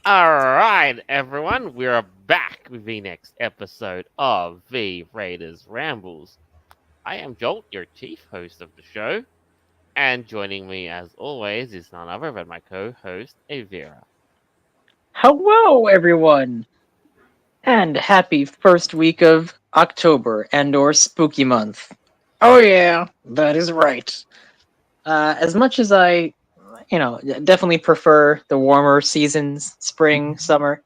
All right, everyone, we're back with the next episode of the Raiders Rambles. I am Jolt, your chief host of the show, and joining me, as always, is none other than my co-host, Avira. Hello, everyone, and happy first week of October and/or Spooky Month. Oh yeah, that is right. As much as I, definitely prefer the warmer seasons, spring, summer.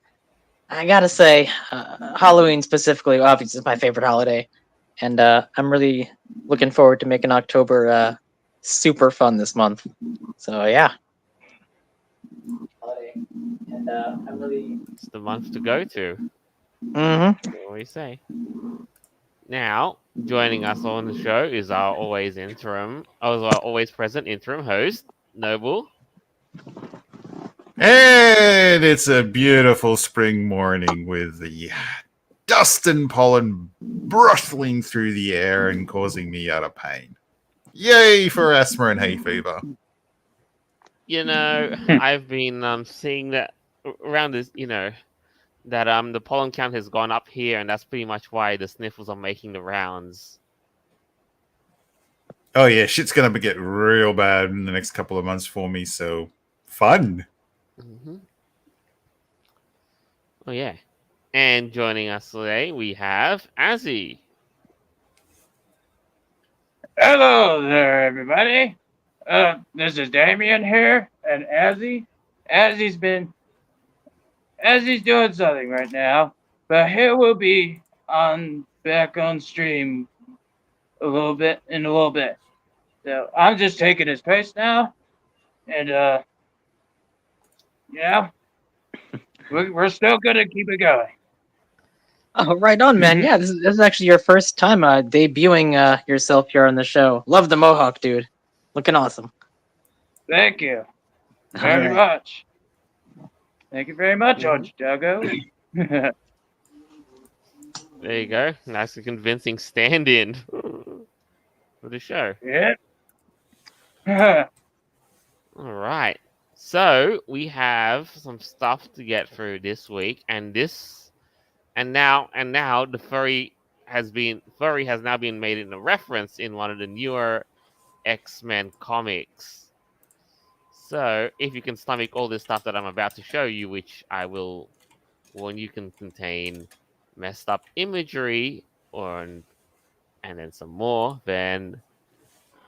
I gotta say, Halloween specifically, obviously, is my favorite holiday, and I'm really looking forward to making October super fun this month. So yeah. Holiday, and I'm really. It's the month to go to. Mm-hmm. What do you say? Now, joining us on the show is our always present interim host, Noble. And it's a beautiful spring morning with the dust and pollen bristling through the air and causing me out of pain. Yay for asthma and hay fever. I've been seeing that around this, that the pollen count has gone up here, and that's pretty much why the sniffles are making the rounds. Oh yeah, shit's gonna get real bad in the next couple of months for me, so fun. Hmm. Oh yeah, and joining us today we have Azzy. Hello there, everybody. This is Damien here, and Azzy's been, Azzy's doing something right now, but he will be back on stream in a little bit. So I'm just taking his place now, and yeah, we're still gonna keep it going. Oh, right on, man. Yeah, this is actually your first time debuting yourself here on the show. Love the mohawk, dude. Looking awesome. Thank you All very right. much. Thank you very much, Mhm. Ochago. There you go, nice and convincing stand-in for the show. Yeah. All right, so we have some stuff to get through this week, and now the furry has now been made in a reference in one of the newer X-Men comics. So if you can stomach all this stuff that I'm about to show you, which I will warn you can contain messed up imagery or and then some more, then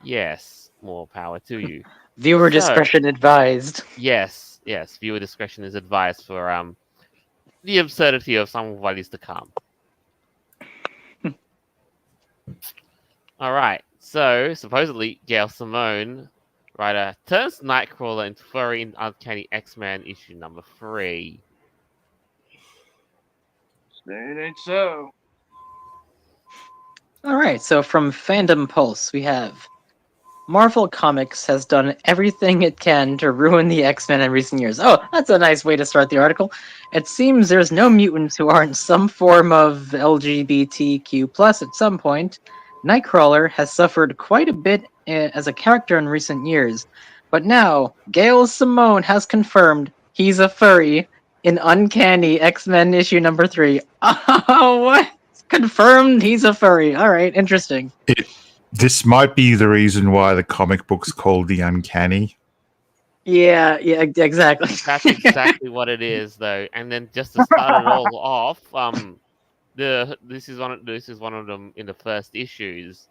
yes, more power to you. Viewer So discretion advised. yes, viewer discretion is advised for the absurdity of some of what is to come. All right. So supposedly, Gail Simone, writer, turns Nightcrawler into furry in Uncanny X-Men issue number 3. It ain't so. All right, so from Fandom Pulse, we have Marvel Comics has done everything it can to ruin the X-Men in recent years. Oh, that's a nice way to start the article. It seems there's no mutants who aren't some form of LGBTQ plus at some point. Nightcrawler has suffered quite a bit as a character in recent years, but now Gail Simone has confirmed he's a furry in Uncanny X-Men issue number 3. Oh, what? Confirmed he's a furry. All right, interesting. This might be the reason why the comic book's called The Uncanny. Yeah, exactly. That's exactly what it is, though. And then just to start it all off, this is one of them in the first issues.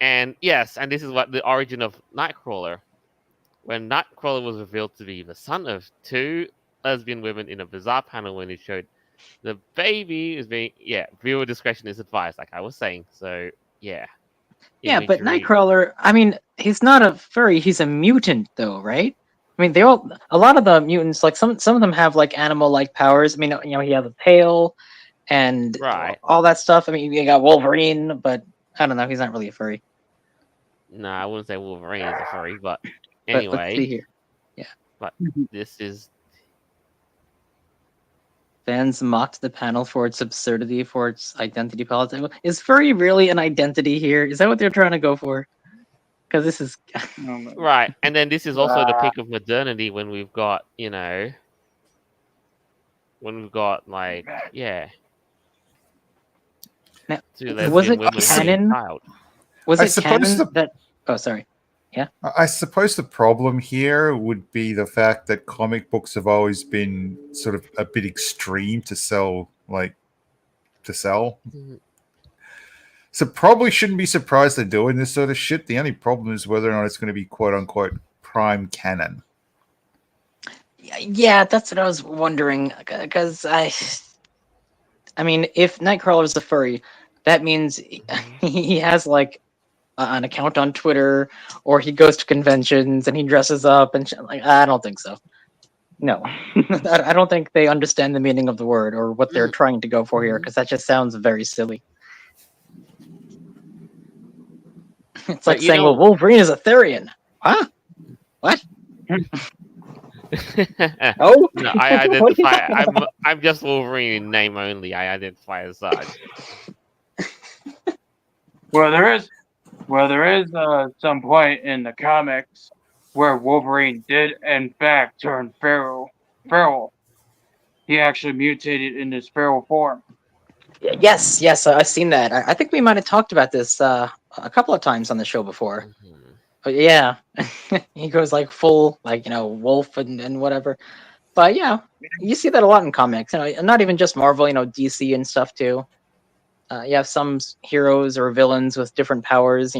And yes, and this is what the origin of Nightcrawler. When Nightcrawler was revealed to be the son of two lesbian women in a bizarre panel when it showed the baby is being, viewer discretion is advised, like I was saying. So yeah. Yeah, but Imagery. Nightcrawler, I mean, he's not a furry, he's a mutant though, right? I mean, a lot of the mutants, like some of them have like animal-like powers. I mean, he has a tail and Right. all that stuff. I mean, you got Wolverine, but I don't know, he's not really a furry. No, I wouldn't say Wolverine is a furry, but But let's see anyway. here. Yeah. But this is Fans mocked the panel for its absurdity, for its identity politics. Is furry really an identity here? Is that what they're trying to go for? Because this is right. And then this is also the peak of modernity when we've got, when we've got like Now, two was lesbian it women having a canon? child. Was I it suppose canon that? Oh, sorry. I suppose the problem here would be the fact that comic books have always been sort of a bit extreme to sell, Mhm. So probably shouldn't be surprised they're doing this sort of shit. The only problem is whether or not it's going to be quote unquote prime canon. Yeah, that's what I was wondering. Because I mean, if Nightcrawler's a furry, that means he has like an account on Twitter, or he goes to conventions and he dresses up and like. I don't think so. No, I don't think they understand the meaning of the word or what they're trying to go for here, because that just sounds very silly. It's But like saying, "Well, Wolverine is a Therian." Huh? What? Oh, No, I What are you identify. talking about? I'm just Wolverine in name only. I identify as such. Well, there is some point in the comics where Wolverine did in fact turn feral. Feral. He actually mutated in his feral form. Yes, I've seen that. I think we might have talked about this a couple of times on the show before. Mhm. But yeah, he goes like full, like, wolf and whatever. But yeah, you see that a lot in comics. Not even just Marvel. DC and stuff too. You have some heroes or villains with different powers.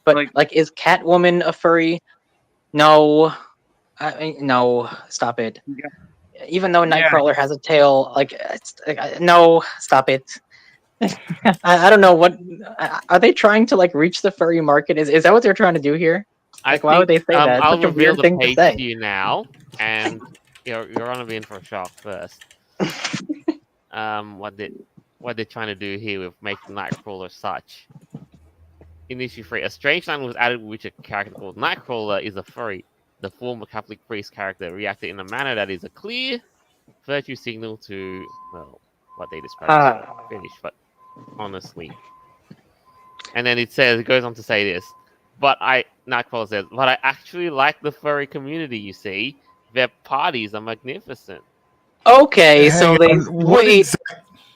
But Like, like, is Catwoman a furry? No, no. Stop it. yeah, Even though yeah, Nightcrawler has a tail, no, stop it. I don't know what are they trying to like reach the furry market? Is that what they're trying to do here? I Like, why would think they say that? It's I'll such a reveal weird the thing to page say. to you now, and you're gonna be in for a shock first. What they're trying to do here with making Nightcrawler such. In issue 3, a strange line was added which a character called Nightcrawler is a furry. The former Catholic priest character reacted in a manner that is a clear virtue signal to, well, what they describe as fetish, but honestly. And then it goes on to say this. Nightcrawler says, but I actually like the furry community, you see. Their parties are magnificent. Okay, Hang so they on, wait.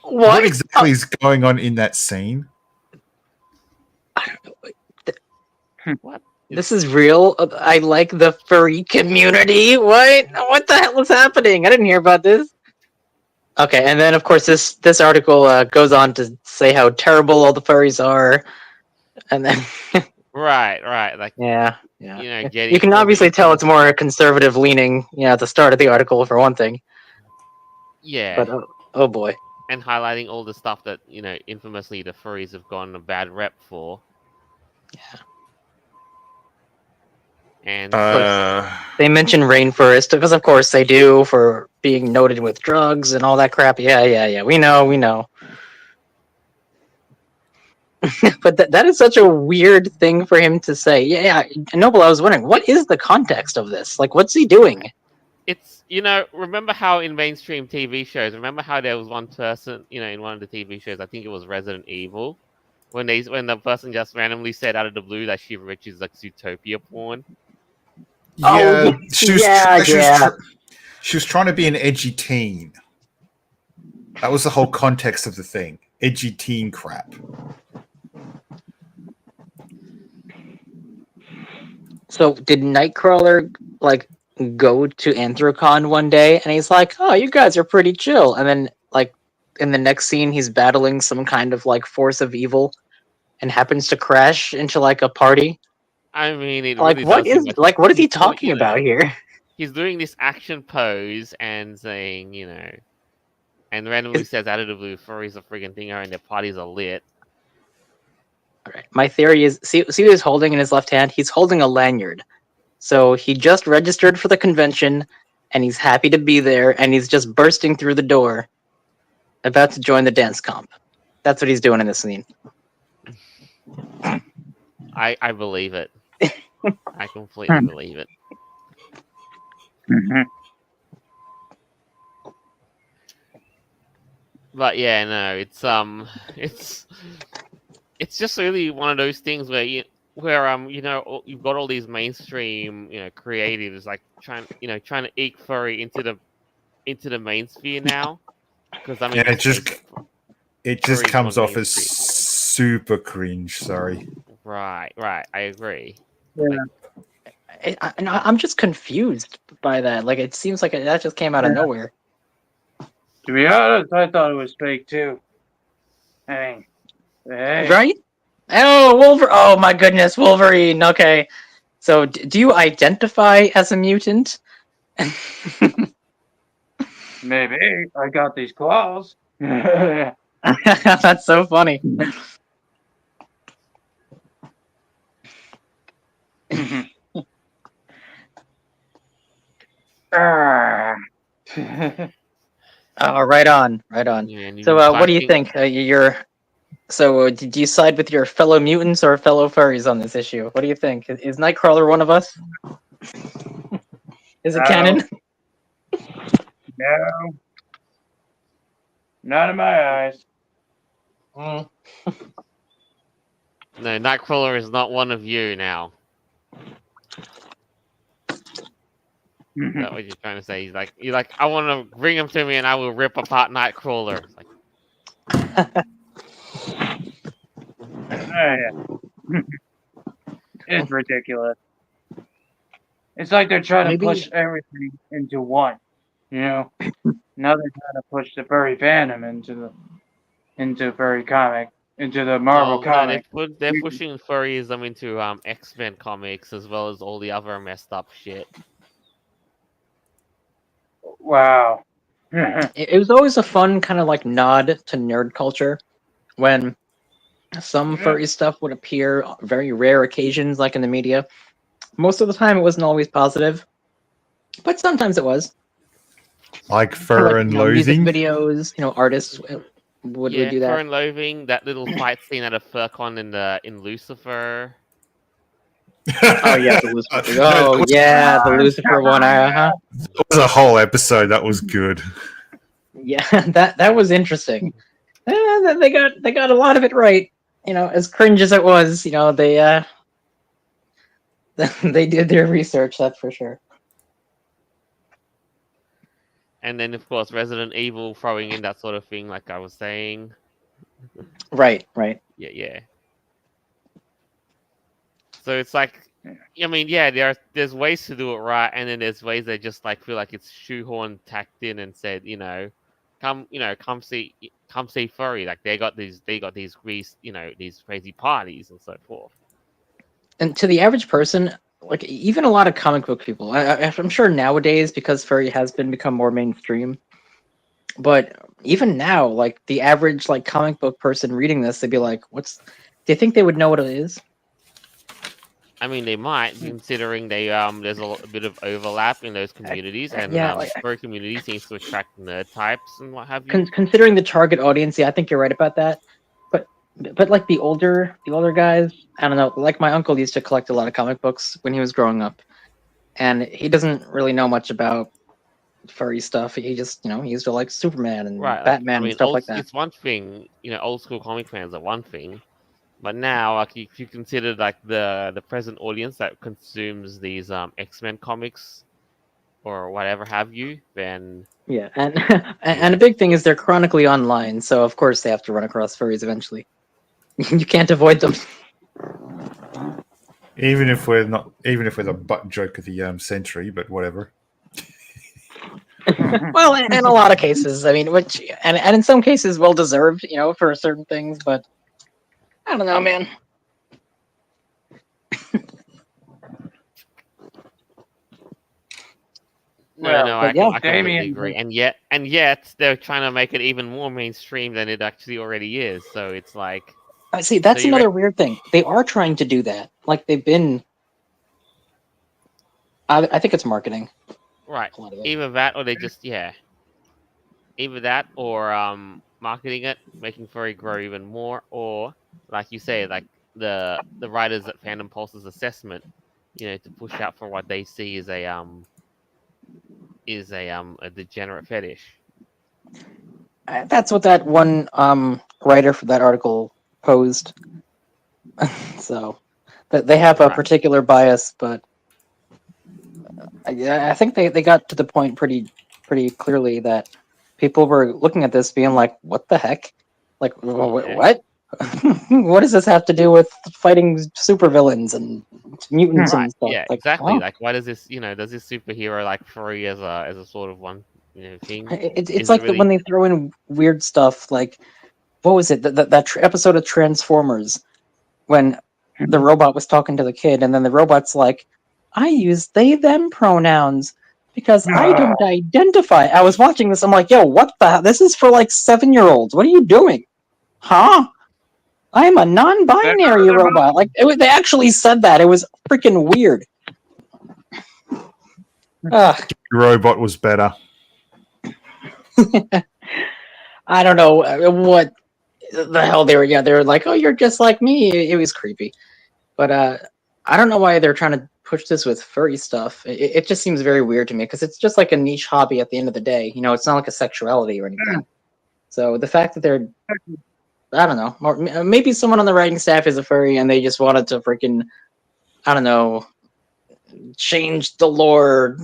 what What? exactly is going on in that scene? What? This is real. I like the furry community. What? What the hell is happening? I didn't hear about this. Okay, and then of course this article goes on to say how terrible all the furries are, and then Right. Like, yeah. You getting can all the obviously tell it's more conservative leaning. At the start of the article for one thing. yeah, But oh boy. and highlighting all the stuff that infamously the furries have gotten a bad rep for. Yeah. And They mention rainforest because of course they do, for being noted with drugs and all that crap. Yeah. We know. But that is such a weird thing for him to say. Yeah. Noble, I was wondering, what is the context of this? Like, what's he doing? it's remember how in mainstream TV shows, remember how there was one person, in one of the TV shows, I think it was Resident Evil, when the person just randomly said out of the blue that she reaches like Zootopia porn. Oh, Yeah, yeah. she was trying to be an edgy teen. That was the whole context of the thing. Edgy teen crap. So did Nightcrawler like go to Anthrocon one day and he's like, "Oh, you guys are pretty chill," and then like in the next scene he's battling some kind of like force of evil and happens to crash into like a party? I mean, it Like, really does seem like what is he he's doing, talking about here? he's doing this action pose and saying, and randomly says out of the blue, furries are friggin' thing and their parties are lit. Alright, my theory is, see what he's holding in his left hand? He's holding a lanyard. So he just registered for the convention and he's happy to be there and he's just bursting through the door about to join the dance comp. That's what he's doing in this scene. I believe it. I completely believe it. Mhm. But yeah, no, it's just really one of those things where you've got all these mainstream creatives like trying to eke furry into the main sphere now. Because I mean, Yeah, let's face it just furries comes on off as mainstream. super cringe. Sorry. Right, right. I agree. Yeah. Like, I'm just confused by that. Like, it seems like that just came out of Yeah. nowhere. To be honest, I thought it was fake too. Hey, hey. Right? Oh, Wolverine! Oh my goodness, Wolverine. Okay, so do you identify as a mutant? Maybe I got these claws. Ah. That's so funny. Oh, right on, right on. yeah, and you've So, been what do you fighting. think? Did you side with your fellow mutants or fellow furries on this issue? What do you think? Is Nightcrawler one of us? Is it No, canon? no, not in my eyes. Mm. No, Nightcrawler is not one of you now. Is that what you're trying to say? You're like, I want to bring him to me, and I will rip apart Nightcrawler. It's like, Oh, yeah. It's ridiculous. It's like they're trying to Maybe. push everything into one. You know, now they're trying to push the furry fandom into furry comic, into the Marvel well, no, comic. they're pushing furryism into X-Men comics as well as all the other messed up shit. Wow. It was always a fun kind of like nod to nerd culture when some furry stuff would appear on very rare occasions, like in the media. Most of the time, it wasn't always positive, but sometimes it was. Like Kind of Fur like and music Loathing. videos. Artists would Yeah, do Fur that. and Loathing, that little fight scene at a FurCon in Lucifer. Oh yeah, the Lucifer. That Oh yeah, the Lucifer one. Uh-huh. was a whole episode. That was good. Yeah, that was interesting. They got a lot of it right. As cringe as it was, they they did their research. That's for sure. And then, of course, Resident Evil throwing in that sort of thing, like I was saying. Right, right. Yeah, yeah. So it's like, I mean, yeah, there's ways to do it right, and then there's ways that just like feel like it's shoehorned, tacked in, and said, come see furry. Like they got these these crazy parties and so forth. And to the average person, like even a lot of comic book people, I'm sure nowadays because furry has become more mainstream. But even now, like the average like comic book person reading this, they'd be like, "What's?" Do you think they would know what it is? I mean, they might, considering there's a bit of overlap in those communities, and Yeah, like, furry community seems to attract nerd types and what have you. considering the target audience, yeah, I think you're right about that. But like the older guys, I don't know. Like my uncle used to collect a lot of comic books when he was growing up, and he doesn't really know much about furry stuff. He just he used to like Superman and Right, like I Batman and mean, stuff like that. it's one thing, old school comic fans are one thing, but now, like, if you consider like the present audience that consumes these X-Men comics or whatever have you, then Yeah, and and a big thing is they're chronically online, so of course they have to run across furries eventually. You can't avoid them. Even if we're the butt joke of the century, but whatever. Well, in a lot of cases, I mean, which and in some cases, well deserved, for certain things. But I don't know, man. no, no, But yeah, I completely Damien, agree. And yet they're trying to make it even more mainstream than it actually already is. So it's like, I see. That's you another weird thing. They are trying to do that. Like they've been. I think it's marketing. right, A lot of it. either that or they just either that or marketing it, making furry grow even more, or like you say, like the writers at Fandom Pulse's assessment, to push out for what they see as a degenerate fetish. That's what that one writer for that article posed. So that they have a Right. particular bias, but I think they got to the point pretty pretty clearly that people were looking at this being like, what the heck? Like, Yeah. what? What does this have to do with fighting supervillains and mutants Right. and stuff? Yeah. Like, Exactly. oh, Like, why does this? Does this superhero like free as a sort of one thing? it's Is it like when really? they throw in weird stuff. Like, what was it? That episode of Transformers when the robot was talking to the kid, and then the robot's like, I use they them pronouns because I don't identify. I was watching this, I'm like, yo, what the? This is for like 7-year-olds. What are you doing? Huh? I'm a non-binary robot. Like they actually said that. It was freaking weird. Ugh. Robot was better. I don't know what the hell they were. Yeah, they were like, "Oh, you're just like me." It was creepy, but I don't know why they're trying to push this with furry stuff. It just seems very weird to me because it's just like a niche hobby at the end of the day. It's not like a sexuality or anything. So the fact that they're, I don't know, or maybe someone on the writing staff is a furry and they just wanted to freaking, I don't know, change the lore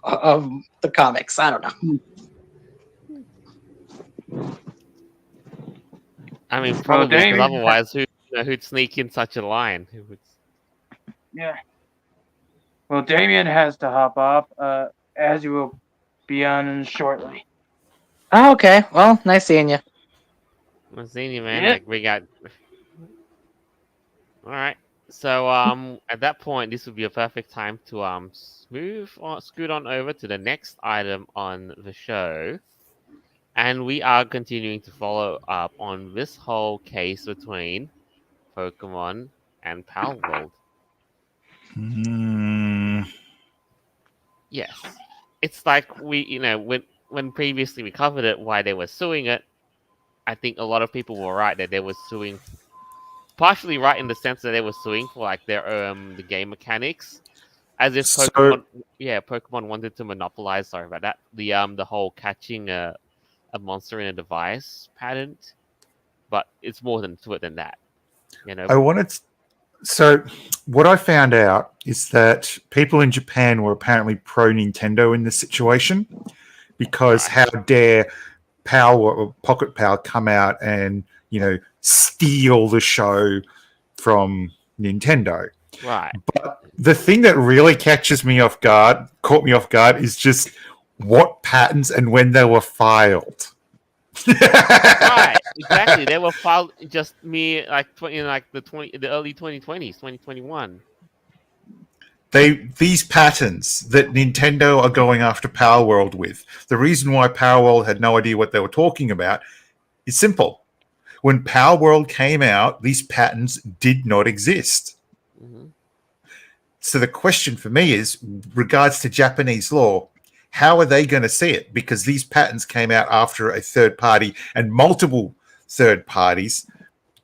of the comics. I don't know. I mean, probably because Damien- otherwise, who'd sneak in such a line? Who would? Yeah. Well, Damien has to hop off, as you will be on shortly. Oh, okay. Well, nice seeing you. I'm seeing you, man. Yeah. Like we got. All right. So at that point, this would be a perfect time to scoot on over to the next item on the show, and we are continuing to follow up on this whole case between Pokemon and Power World. Yes, it's like when previously we covered it, why they were suing it. I think a lot of people were right that they were suing, partially right in the sense that they were suing for like their the game mechanics, as if So- Pokemon wanted to monopolize. Sorry about that. The whole catching a monster in a device patent, but it's more to it than that. I wanted. So, what I found out is that people in Japan were apparently pro Nintendo in this situation because Right. how dare Power or Pocket Power come out and steal the show from Nintendo. Right. But the thing that really caught me off guard, is just what patents and when they were filed. Right, exactly. They were filed just in the early 2020s, 2021. These patents that Nintendo are going after Power World with. The reason why Power World had no idea what they were talking about is simple. When Power World came out, these patents did not exist. Mm-hmm. So the question for me is, regards to Japanese law, how are they going to see it? Because these patents came out after a third party and multiple third parties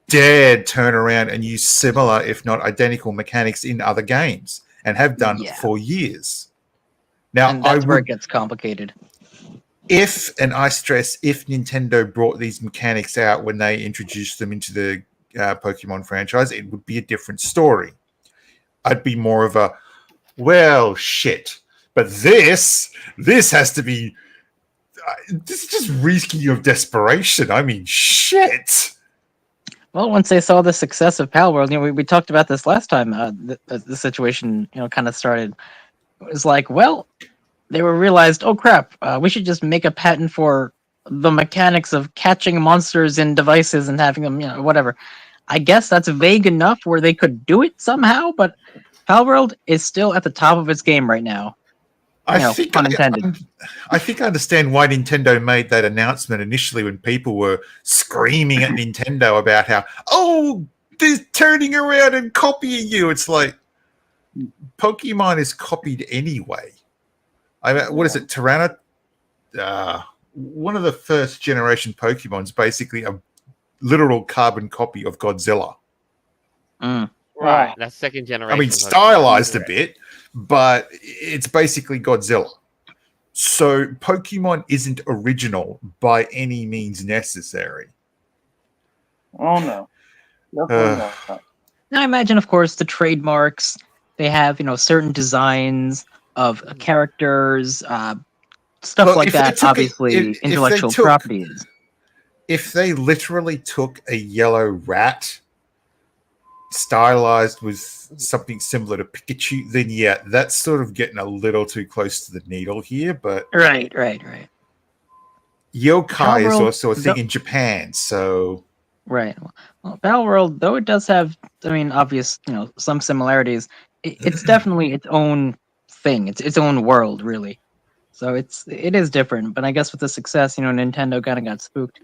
dared turn around and use similar, if not identical, mechanics in other games and have done for years. Now, And that's where it gets complicated. And I stress, if Nintendo brought these mechanics out when they introduced them into the Pokemon franchise, it would be a different story. I'd be more of a, well, shit. But this has to be, this is just reeking of desperation. I mean, shit. Well, once they saw the success of Pal World, we talked about this last time. The situation, kind of started. It was like, well, they realized, oh crap, we should just make a patent for the mechanics of catching monsters in devices and having them, whatever. I guess that's vague enough where they could do it somehow, but Pal World is still at the top of its game right now. I think I understand why Nintendo made that announcement initially when people were screaming at Nintendo about how, they're turning around and copying you. It's like, Pokemon is copied anyway. What is it, Tyranitar? One of the first generation Pokemon's basically a literal carbon copy of Godzilla. Right, that's second generation. I mean, stylized a bit, but it's basically Godzilla. So Pokemon isn't original by any means necessary. Oh no. Definitely not. Now, I imagine, of course, the trademarks. They have, certain designs of characters, stuff Well, like if they that, took a- obviously, if they intellectual took- property is. If they literally took a yellow rat stylized with something similar to Pikachu, then yeah, that's sort of getting a little too close to the needle here. But Right. yokai is Palworld, also a thing in Japan, so right. Well, Palworld, though it does have, I mean, obvious, some similarities. It's definitely its own thing. It's its own world, really. So it is different. But I guess with the success, Nintendo kind of got spooked.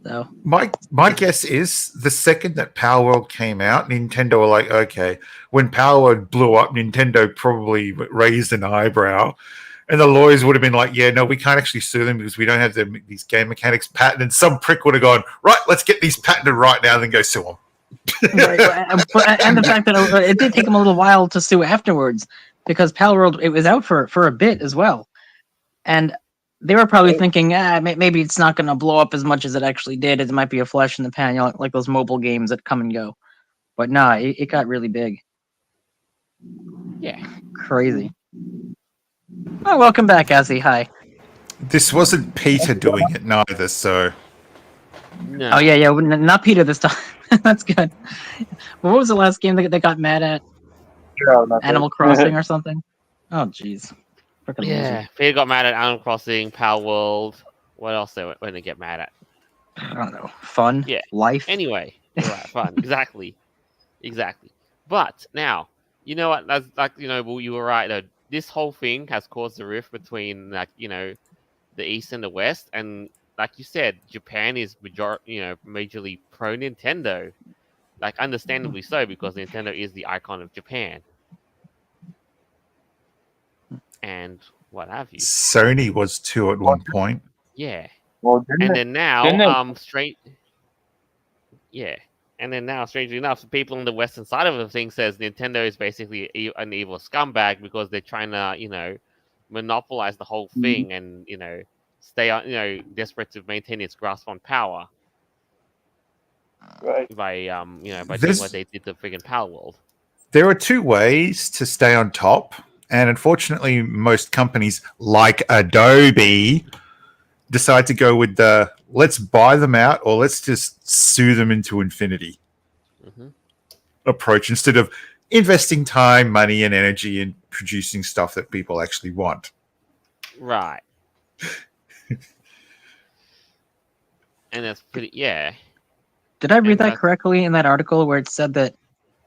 So my guess is the second that Power World came out, Nintendo were like, okay. When Power World blew up, Nintendo probably raised an eyebrow, and the lawyers would have been like, yeah, no, we can't actually sue them because we don't have these game mechanics patented. And some prick would have gone, right, let's get these patented right now, then go sue them. right, and the fact that it did take them a little while to sue afterwards, because Palworld, it was out for a bit as well, and they were probably thinking, maybe it's not going to blow up as much as it actually did. It might be a flash in the pan, like those mobile games that come and go. But nah, it got really big. Yeah. Crazy. Oh, welcome back, Azzy. Hi. This wasn't Peter doing it neither, so No. Oh yeah, not Peter this time. That's good. What was the last game that they got mad at? Animal Crossing or something? Oh jeez. Freaking Yeah. loser. Peter got mad at Animal Crossing, Power World. What else they when they get mad at? I don't know. Fun. Yeah. Life. Anyway, you're right, fun. Exactly. But now, you know what? That's like, well, you were right though. This whole thing has caused a rift between the East and the West, and like you said, Japan is majorly pro Nintendo. Like understandably so, because Nintendo is the icon of Japan. And what have you? Sony was too at one point. Yeah. Well, And then now, didn't yeah. And then now, strangely enough, the people on the western side of the thing says Nintendo is basically an evil scumbag because they're trying to, monopolize the whole thing and, stay on, desperate to maintain its grasp on power right. by doing This- what they did to friggin' Power World. There are two ways to stay on top, and unfortunately, most companies like Adobe decide to go with the let's buy them out or let's just sue them into infinity Mm-hmm. approach instead of investing time, money, and energy in producing stuff that people actually want. Right. And that's pretty, yeah. Did I read And that that's- correctly in that article where it said that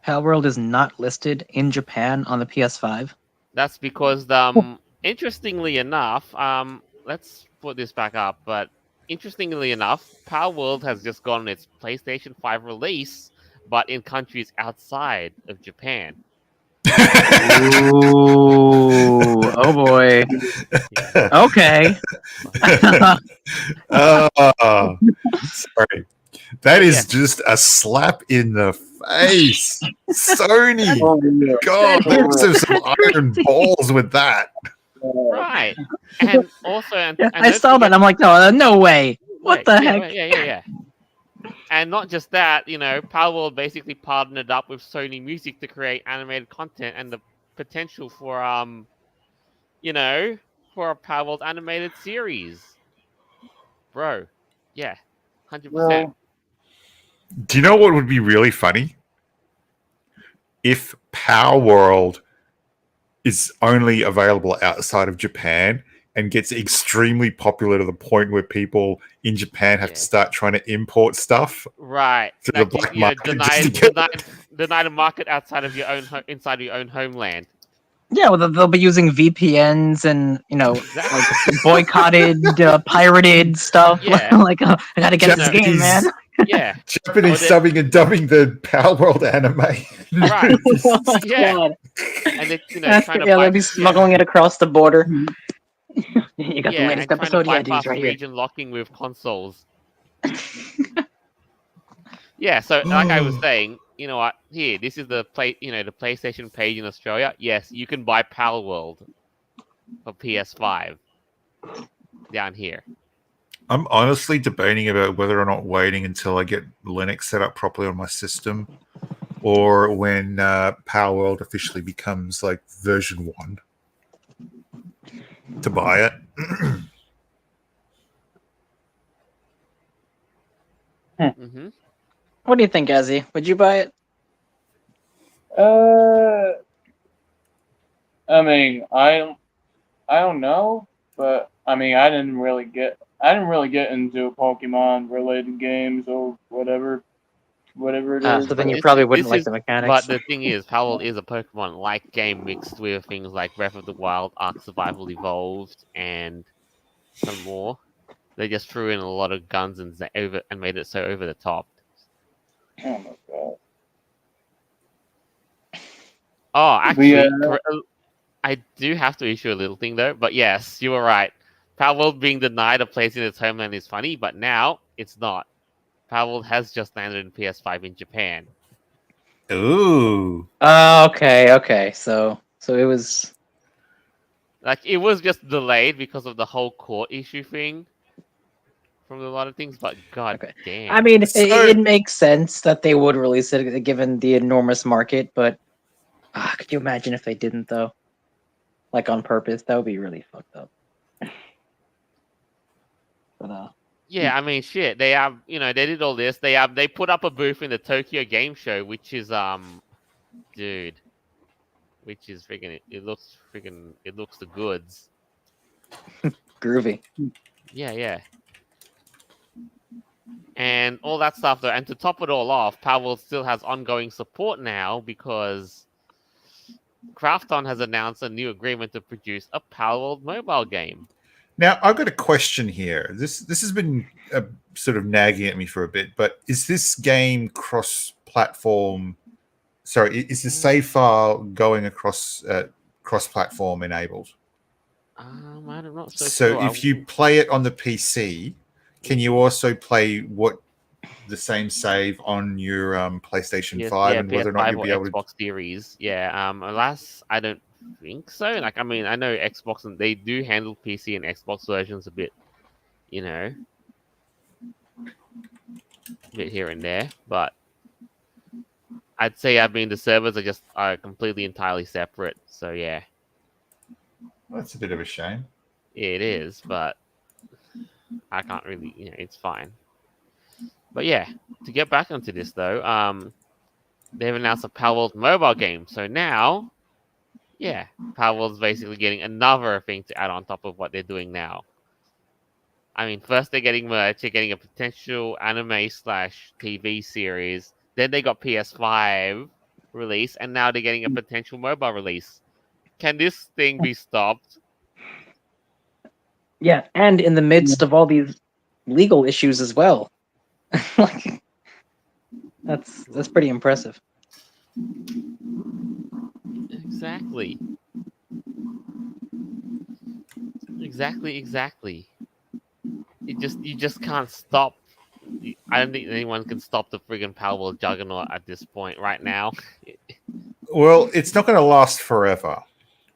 Palworld is not listed in Japan on the PS5? That's because, interestingly enough, let's put this back up, but interestingly enough, Power World has just gotten its PlayStation 5 release, but in countries outside of Japan. Ooh, oh boy. Okay. Sorry. That is Yeah. just a slap in the face. Sony. Oh, yeah. God, let's have some iron balls with that. Right. And also, and I don't saw that. forget- I'm like, no way. What Wait, the yeah, heck? Yeah. And not just that, Power World basically partnered up with Sony Music to create animated content and the potential for for a Power World animated series. Bro, yeah, 100%. Well, Do you know what would be really funny? If Power World is only available outside of Japan and gets extremely popular to the point where people in Japan have to start trying to import stuff. Right. To the Like, black market deny just to deny the market outside of your own inside your own homeland. Yeah, well, they'll be using VPNs and Exactly. like boycotted, pirated stuff. Yeah. Like, I gotta get this game, man. Yeah. Japanese Oh, subbing and dubbing the Power World anime. Right. Oh my Yeah. God. And they That's trying to they'll be smuggling it across the border. You got the and latest trying to episode? Yeah, bypass dude, right here. region locking with consoles. Yeah, so like I was saying, you know what? Here, this is the the PlayStation page in Australia. Yes, you can buy Power World for PS5 down here. I'm honestly debating about whether or not waiting until I get Linux set up properly on my system or when Power World officially becomes like version 1. to buy it. Mm-hmm. What do you think, Azzy? Would you buy it? I mean, I don't know, but I mean, I didn't really get into Pokemon related games or whatever it is. So then But you But probably wouldn't this like is the but mechanics. the thing is, Powell is a Pokemon-like game mixed with things like Breath of the Wild, Ark Survival Evolved, and some more. They just threw in a lot of guns and made it so over the top. oh my god. Oh, But yeah, actually, I do have to issue a little thing though. But yes, you were right. Palworld being denied a place in its homeland is funny, but now it's not. Palworld has just landed in PS5 in Japan. Ooh. Okay. So it was. Like it was just delayed because of the whole court issue thing from a lot of things. But god Okay. I damn, mean, So it makes sense that they would release it given the enormous market, but could you imagine if they didn't though? Like on purpose, that would be really fucked up. But yeah. I mean, shit. They have they did all this. They put up a booth in the Tokyo Game Show, which is dude, which is freaking. It looks the goods. groovy. Yeah, yeah. And all that stuff though. And to top it all off, Powerworld still has ongoing support now because Krafton has announced a new agreement to produce a Powerworld mobile game. now I've got a question here. This has been sort of nagging at me for a bit, but is this game cross-platform? Sorry, is the save file going across cross-platform enabled? I'm not so So sure. if you play it on the PC, can you also play the same save on your PlayStation 5 yeah, and whether or not PS5 you'll or be able to? Xbox Series. Yeah. Alas, I don't think so. Like, I mean, I know Xbox and they do handle PC and Xbox versions a bit, you know, a bit here and there, but I'd say the servers are completely entirely separate. So yeah, Well, that's a bit of a shame. it is, but I can't really, it's fine. But yeah, to get back onto this though, they've announced a Palworld mobile game. So now, yeah, Palworld's basically getting another thing to add on top of what they're doing now. I mean, first they're getting merch, they're getting a potential anime slash TV series. Then they got PS5 release, and now they're getting a potential mobile release. Can this thing be stopped? Yeah, and in the midst of all these legal issues as well. Like, that's pretty impressive. Exactly. Exactly. You just can't stop. I don't think anyone can stop the friggin' Powerball juggernaut at this point right now. Well, it's not going to last forever,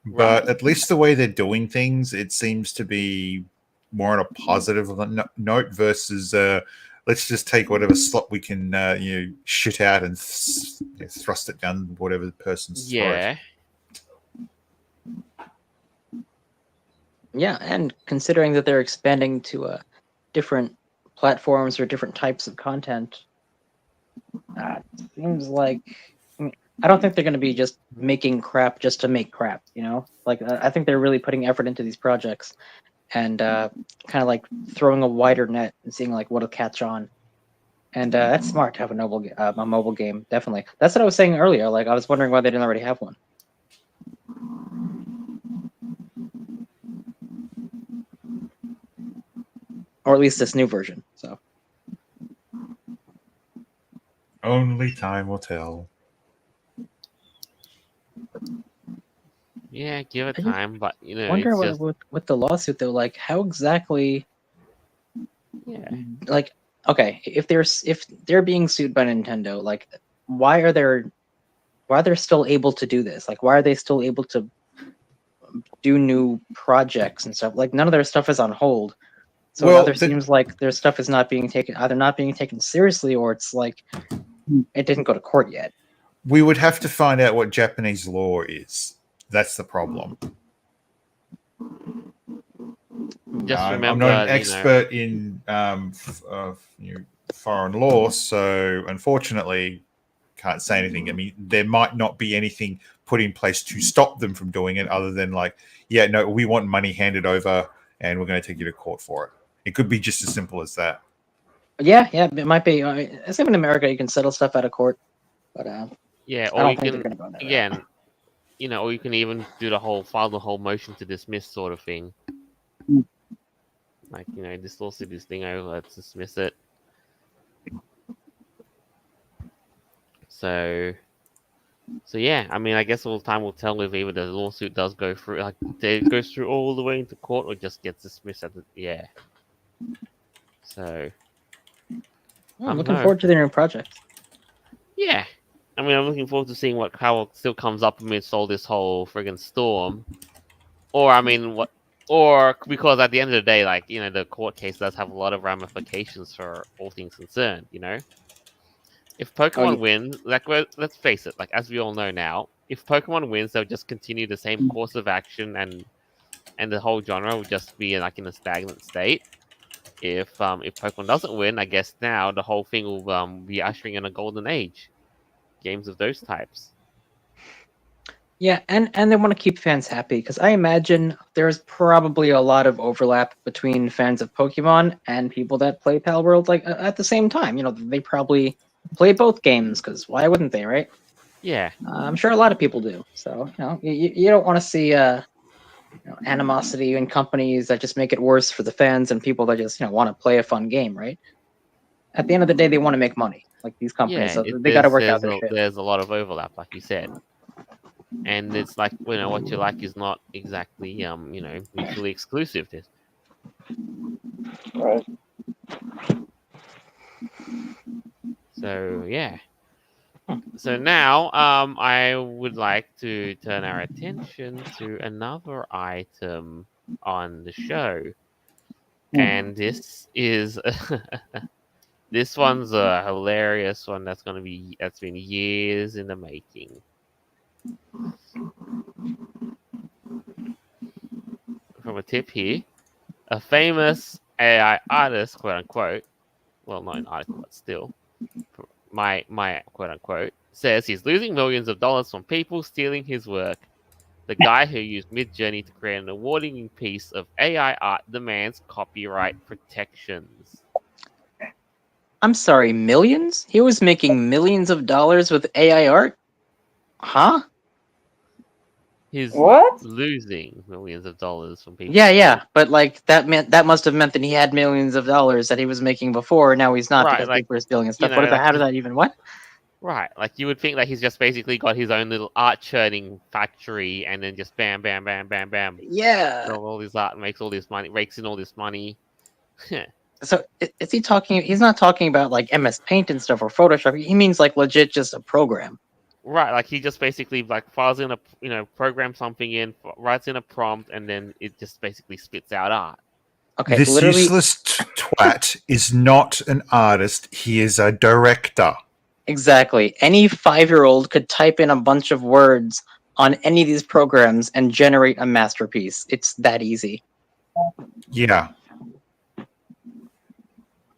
Right. but at least the way they're doing things, it seems to be more on a positive note versus let's just take whatever slot we can shit out and thrust it down whatever the person's throat. Yeah. Yeah, and considering that they're expanding to different platforms or different types of content, it seems like I don't think they're going to be just making crap just to make crap. Like I think they're really putting effort into these projects and kind of like throwing a wider net and seeing like what'll catch on. And that's smart to have a mobile game. Definitely, that's what I was saying earlier. Like I was wondering why they didn't already have one. Or at least this new version. So Only time will tell. Yeah, give it I just time, but wonder it's just with the lawsuit though, like how exactly, yeah. like okay, if they're being sued by Nintendo, like why are they still able to do this? Like why are they still able to do new projects and stuff? Like none of their stuff is on hold. So it Well, either seems like their stuff is not being taken seriously, or it's like it didn't go to court yet. we would have to find out what Japanese law is. That's the problem. Just I'm remember, not an you know, expert in foreign law, so unfortunately, can't say anything. I mean, there might not be anything put in place to stop them from doing it, other than like, yeah, no, we want money handed over, and we're going to take you to court for it. It could be just as simple as that. Yeah, it might be. Same in America, you can settle stuff out of court, but yeah, I or don't you think they're can going to go that route. again, or you can even do file the whole motion to dismiss sort of thing. Like, this lawsuit, this thing over, let's dismiss it. So yeah, I mean, I guess all time will tell if either the lawsuit does go through, like, it goes through all the way into court, or just gets dismissed at the. So I'm looking know. forward to their new project. Yeah, I mean, I'm looking forward to seeing how it still comes up amidst all this whole friggin' storm. Or I mean, or because at the end of the day, like, the court case does have a lot of ramifications for all things concerned. If Oh, Pokemon wins, like, let's face it, like, as we all know now, if Pokemon wins, they'll just continue the same course of action, and the whole genre will just be in a stagnant state. If Pokemon doesn't win, I guess now the whole thing will be ushering in a golden age, games of those types. yeah, and they want to keep fans happy, because I imagine there's probably a lot of overlap between fans of Pokemon and people that play Pal World, like, at the same time. They probably play both games, because why wouldn't they, right? Yeah, I'm sure a lot of people do. So you don't want to see animosity in companies that just make it worse for the fans and people that just want to play a fun game, right? At the end of the day, they want to make money, like these companies, so they got to work out their shit. there's a lot of overlap, like you said, and it's like, what you like is not exactly mutually exclusive. Right. So yeah. So now, I would like to turn our attention to another item on the show, and this is this one's a hilarious one that's been years in the making. From a tip here, a famous AI artist, quote unquote, well, not an article, but still, my quote unquote, says he's losing millions of dollars from people stealing his work. The guy who used Midjourney to create an award-winning piece of AI art demands copyright protections. I'm sorry, millions? He was making millions of dollars with AI art? Huh? He's What? losing millions of dollars from people. Yeah, but like that must have meant that he had millions of dollars that he was making before. Now he's not, Right, because like, people are stealing his stuff. What? like How did that even? What? right, like you would think that he's just basically got his own little art churning factory, and then just bam, bam, bam, bam, bam, Yeah. sells all this art, makes all this money, rakes in all this money. So is he talking? He's not talking about like MS Paint and stuff or Photoshop. He means like legit just a program. Right, like he just basically like files in programs something in, writes in a prompt, and then it just basically spits out art. Okay, This literally, useless twat is not an artist. He is a director. exactly. Any 5-year-old could type in a bunch of words on any of these programs and generate a masterpiece. It's that easy. Yeah.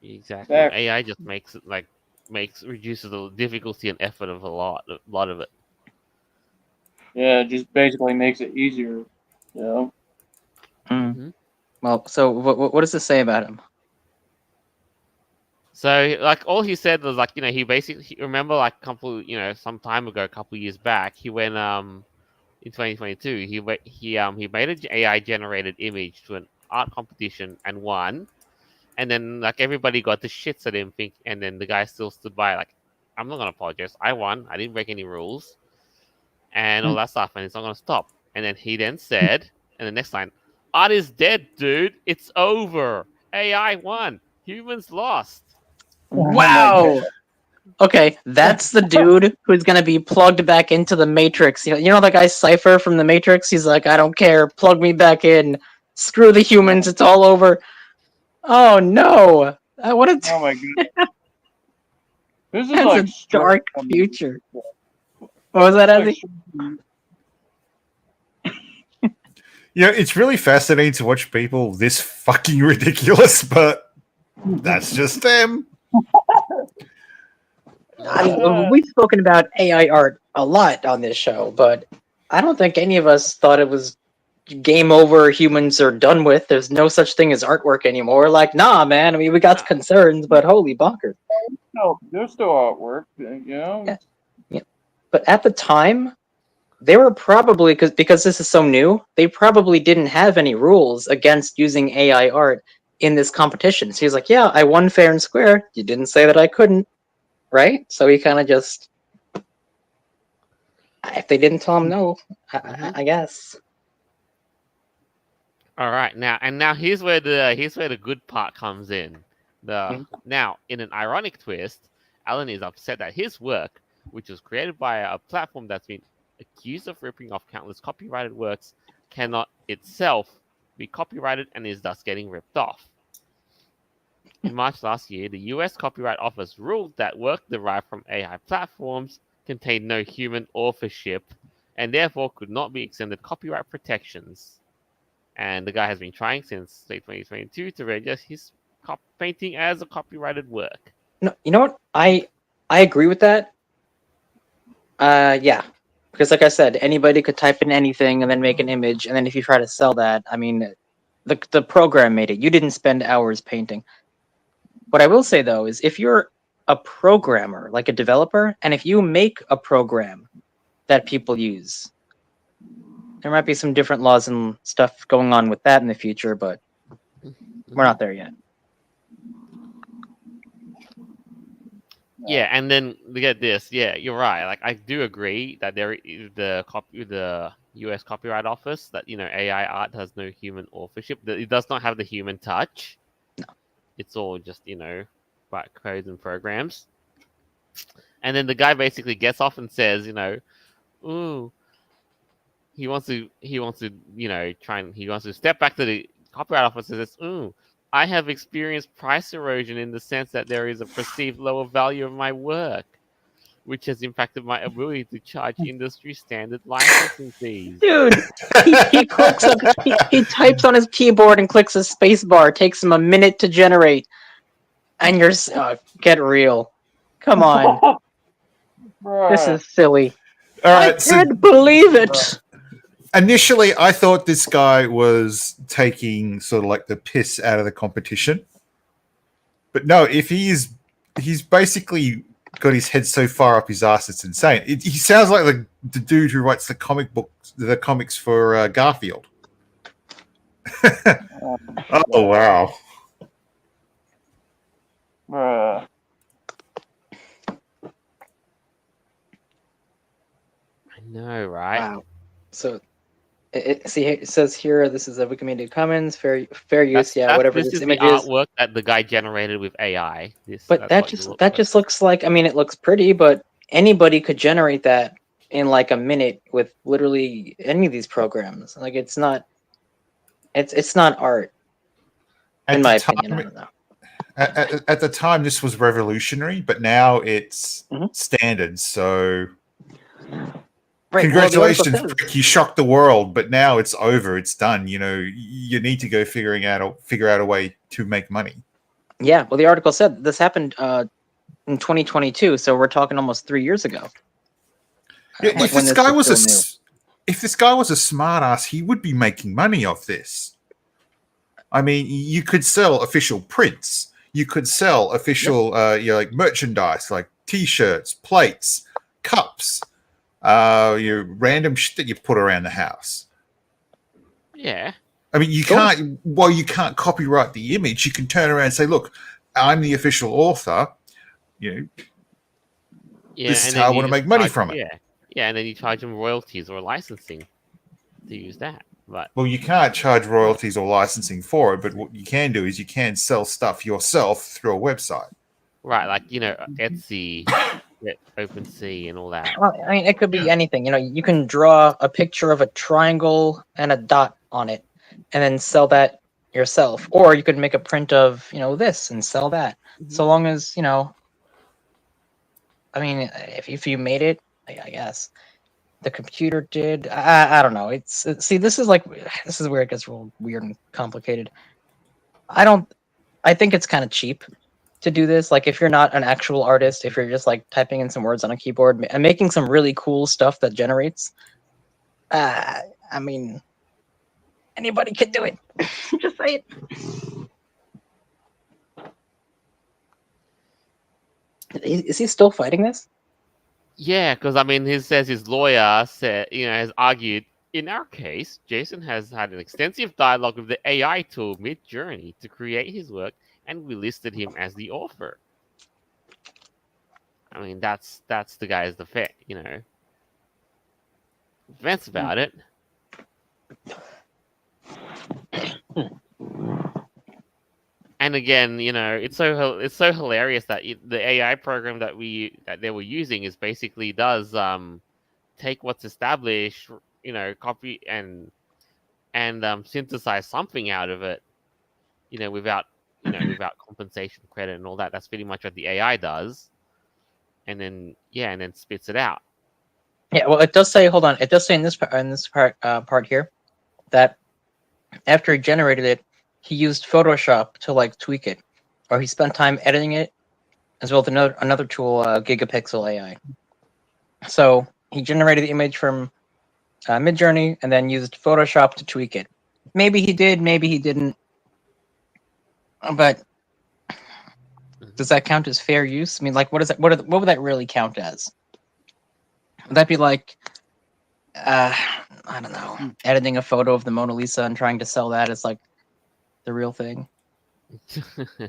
Exactly. AI just makes it reduces the difficulty and effort of a lot of it. Yeah, it just basically makes it easier. You know? Mm-hmm. Well, so what does this say about him? So, like, all he said was like, remember, like, some time ago, a couple years back, he went in 2022, he made an AI generated image to an art competition and won, and then like everybody got the shits at him, and then the guy still stood by, like, I'm not gonna apologize, I won, I didn't break any rules, and all that stuff, and it's not gonna stop. And then he said, and the next line, art is dead, dude, it's over, AI won, humans lost. Wow. Okay, that's the dude who's gonna be plugged back into the Matrix. You know that guy Cypher from the Matrix? He's like, I don't care, plug me back in. Screw the humans, it's all over. Oh no! What a Oh my god. This is that's like a dark future. What was that, Ezzy? You know, it's really fascinating to watch people this fucking ridiculous, but that's just them. I mean, we've spoken about AI art a lot on this show, but I don't think any of us thought it was game over, humans are done with. There's no such thing as artwork anymore. Like, nah, man. I mean, we got concerns, but holy bonkers. No, there's still artwork, you know. Yeah. Yeah. But at the time, they were probably because this is so new. They probably didn't have any rules against using AI art in this competition. So he's like, "Yeah, I won fair and square. You didn't say that I couldn't, right?" So he kind of just, if they didn't tell him no, I guess. All right, now here's where the good part comes in. Now, in an ironic twist, Alan is upset that his work, which was created by a platform that's been accused of ripping off countless copyrighted works, cannot itself be copyrighted and is thus getting ripped off. In March last year, the US Copyright Office ruled that work derived from AI platforms contained no human authorship and therefore could not be extended copyright protections. And the guy has been trying since late 2022 to register his painting as a copyrighted work. No, you know what? I agree with that. Yeah, because like I said, anybody could type in anything and then make an image, and then if you try to sell that, I mean, the program made it. You didn't spend hours painting. What I will say though is, if you're a programmer, like a developer, and if you make a program that people use, there might be some different laws and stuff going on with that in the future, but we're not there yet. Yeah, and then get this. Yeah, you're right. Like, I do agree that the U.S. Copyright Office, that AI art has no human authorship. That it does not have the human touch. No. It's all just write codes and programs. And then the guy basically gets off and says, ooh, he wants to he wants to step back to the Copyright Office and says, ooh, I have experienced price erosion in the sense that there is a perceived lower value of my work, which has impacted my ability to charge industry standard licensing fees. Dude, he clicks up, he types on his keyboard and clicks a space bar. It takes him a minute to generate, and you're get real. Come on, this is silly. All I right, can't believe it. Initially, I thought this guy was taking sort of like the piss out of the competition. But no, if he's basically got his head so far up his ass, it's insane. He sounds like the dude who writes the comics for Garfield. Oh, wow. Bruh. I know, right? Wow. So, it says here, this is a Wikimedia Commons, fair use, whatever this this is image the is. artwork that the guy generated with AI. But that just looks like, I mean, it looks pretty, but anybody could generate that in like a minute with literally any of these programs. Like, it's not art, in my opinion. I don't know. At the time, this was revolutionary, but now it's standard. So, right, congratulations, Rick, you shocked the world. But now it's over. It's done. You need to go figure out a way to make money. Yeah, well, the article said this happened in 2022, so we're talking almost 3 years ago. If this guy was a smart ass, he would be making money off this. I mean, you could sell official prints. You could sell official, like merchandise, like T-shirts, plates, cups, your random shit that you put around the house. Yeah. I mean, you can't copyright the image. You can turn around and say, "Look, I'm the official author. This is how I want to make money from it." Yeah, and then you charge them royalties or licensing to use that. But you can't charge royalties or licensing for it, but what you can do is you can sell stuff yourself through a website. Right, like Etsy, OpenSea, and all that. Well, I mean, it could be anything. You can draw a picture of a triangle and a dot on it, and then sell that yourself. Or you could make a print of this and sell that. So long as I mean, if you made it, I guess. the computer did. I don't know. See, this is like this is where it gets real weird and complicated. I don't. I think it's kind of cheap to do this. Like if you're not an actual artist, if you're just like typing in some words on a keyboard and making some really cool stuff that generates. I mean, anybody could do it. Just say it. Is he still fighting this? Yeah, because I mean, he says his lawyer said, has argued. In our case, Jason has had an extensive dialogue with the AI tool Mid-Journey to create his work, and we listed him as the author. I mean, that's the guy's defense about it. And again, it's so hilarious that the AI program that they were using is basically does take what's established, copy and synthesize something out of it, without without compensation credit and all that. That's pretty much what the AI does, and then spits it out. Yeah, well, it does say. Hold on, it does say in this part here that after he generated it, he used Photoshop to like tweak it, or he spent time editing it, as well as another tool, Gigapixel AI. So he generated the image from Midjourney and then used Photoshop to tweak it. Maybe he did, maybe he didn't. But does that count as fair use? I mean, like, what is that? What would that really count as? Would that be like, I don't know, editing a photo of the Mona Lisa and trying to sell that as like the real thing?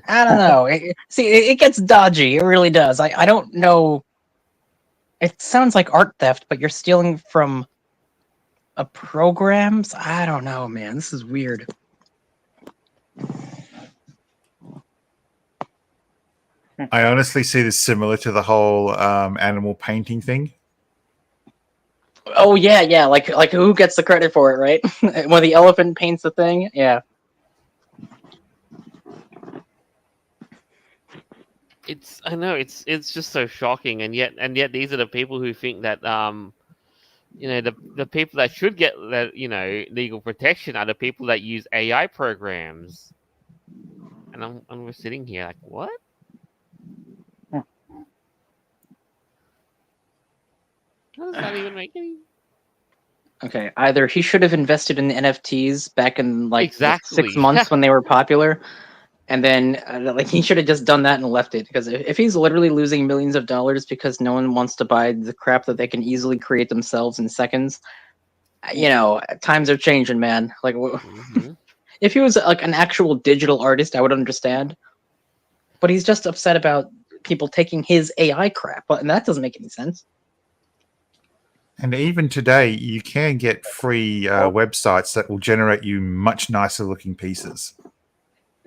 I don't know. It gets dodgy. It really does. I don't know. It sounds like art theft, but you're stealing from a programs. I don't know, man. This is weird. I honestly see this similar to the whole animal painting thing. Oh yeah. Like who gets the credit for it, right? When the elephant paints the thing, yeah. I know it's just so shocking, and yet these are the people who think that the people that should get that legal protection are the people that use AI programs, and we're sitting here like, what? How does that even make any? Okay, either he should have invested in the NFTs back in like Exactly. 6 months when they were popular, and then like he should have just done that and left it. Because if he's literally losing millions of dollars because no one wants to buy the crap that they can easily create themselves in seconds, times are changing, man. Like, if he was like an actual digital artist, I would understand. But he's just upset about people taking his AI crap, and that doesn't make any sense. And even today, you can get free websites that will generate you much nicer looking pieces.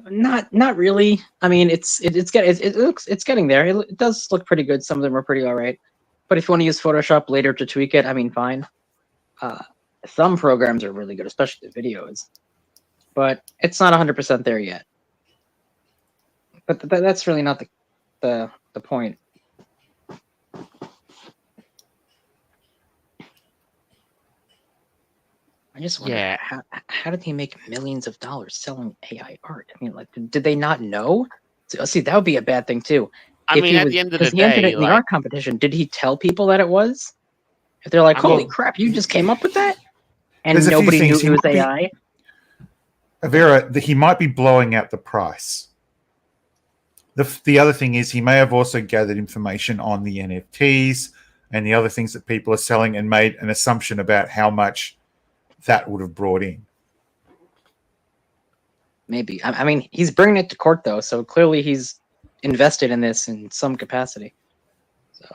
Not really. I mean, it's getting there. It does look pretty good. Some of them are pretty all right. But if you want to use Photoshop later to tweak it, I mean, fine. Some programs are really good, especially the videos. But it's not 100% there yet. But that's really not the point. I just wonder how did he make millions of dollars selling AI art? I mean, like, did they not know? See, that would be a bad thing too. I mean, at the end of the he entered day, it in the art competition. Did he tell people that it was? If they're like, "Holy crap, you just came up with that," and nobody knew it was AI. Vera, he might be blowing out the price. The other thing is he may have also gathered information on the NFTs and the other things that people are selling and made an assumption about how much that would have brought in. Maybe. I mean, he's bringing it to court though, so clearly he's invested in this in some capacity. So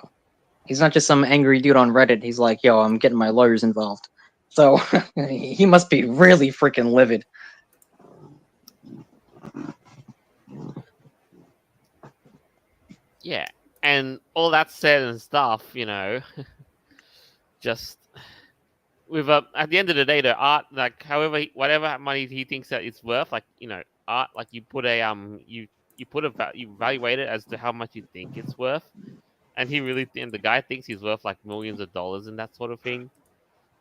he's not just some angry dude on Reddit. He's like, yo, I'm getting my lawyers involved. So he must be really freaking livid. Yeah, and all that said and stuff, just with at the end of the day, the art, like whatever money he thinks that it's worth, like art, like you put a you evaluate it as to how much you think it's worth, and the guy thinks he's worth like millions of dollars and that sort of thing.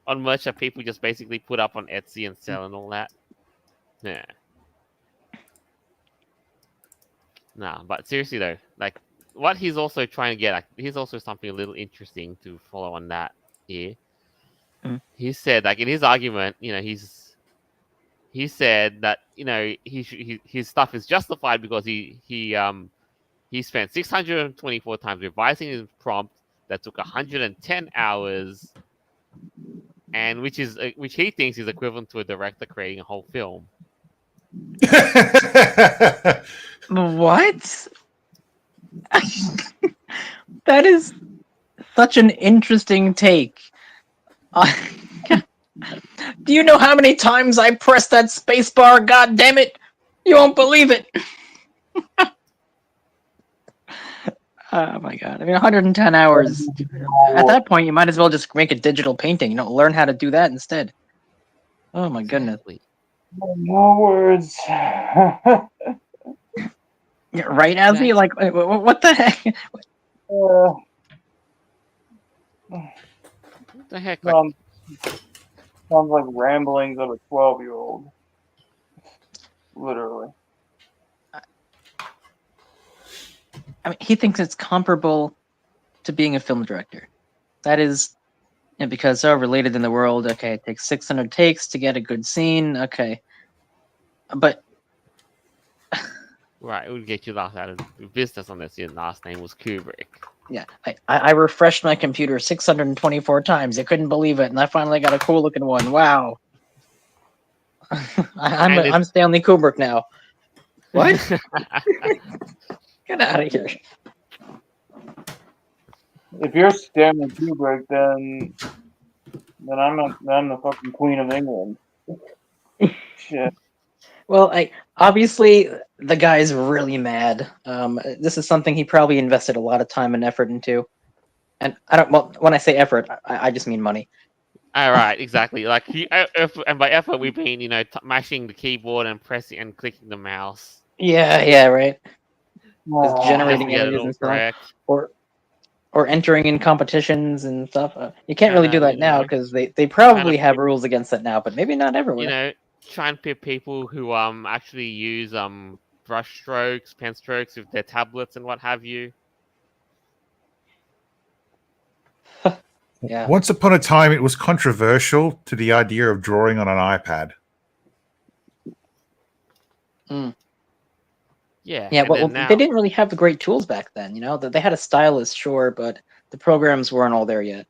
on merch that people just basically put up on Etsy and sell and all that. Yeah. Nah, but seriously though, like what he's also trying to get, like here's also something a little interesting to follow on that here. Mm. He said, like in his argument, he said that his stuff is justified because he spent 624 times revising his prompt that took 110 hours, and which he thinks is equivalent to a director creating a whole film. What? That is such an interesting take. Do you know how many times I pressed that space bar? God damn it! You won't believe it. Oh my god! I mean, 110 hours. At that point, you might as well just make a digital painting. Learn how to do that instead. Oh my goodness! Exactly. No words. Yeah, right, Azzy? Like, what the heck? What the heck? Like, Sounds like ramblings of a 12-year-old. Literally. I mean, he thinks it's comparable to being a film director. That is, because so related in the world. Okay, it takes 600 takes to get a good scene. Okay, but right, it would get you lost out of business unless your last name was Kubrick. yeah, I refreshed my computer 624 times. I couldn't believe it, and I finally got a cool looking one. Wow. I'm Stanley Kubrick now. What? Get out of here. If you're Stanley Kubrick, then I'm the fucking Queen of England. Shit. Well, obviously the guy's really mad. This is something he probably invested a lot of time and effort into. And I don't. Well, when I say effort, I just mean money. All right, exactly. Like, and by effort we mean mashing the keyboard and pressing and clicking the mouse. Yeah, right. Just Just generating to get it images all and stuff, correct. or entering in competitions and stuff. You can't And really do then, that now because they probably to have rules against that now, but maybe not everywhere. Try and pick people who actually use brush strokes, pen strokes with their tablets and what have you. Yeah. Once upon a time, it was controversial to the idea of drawing on an iPad. Mm. Yeah. Yeah, well, now, they didn't really have the great tools back then. They had a stylus, sure, but the programs weren't all there yet.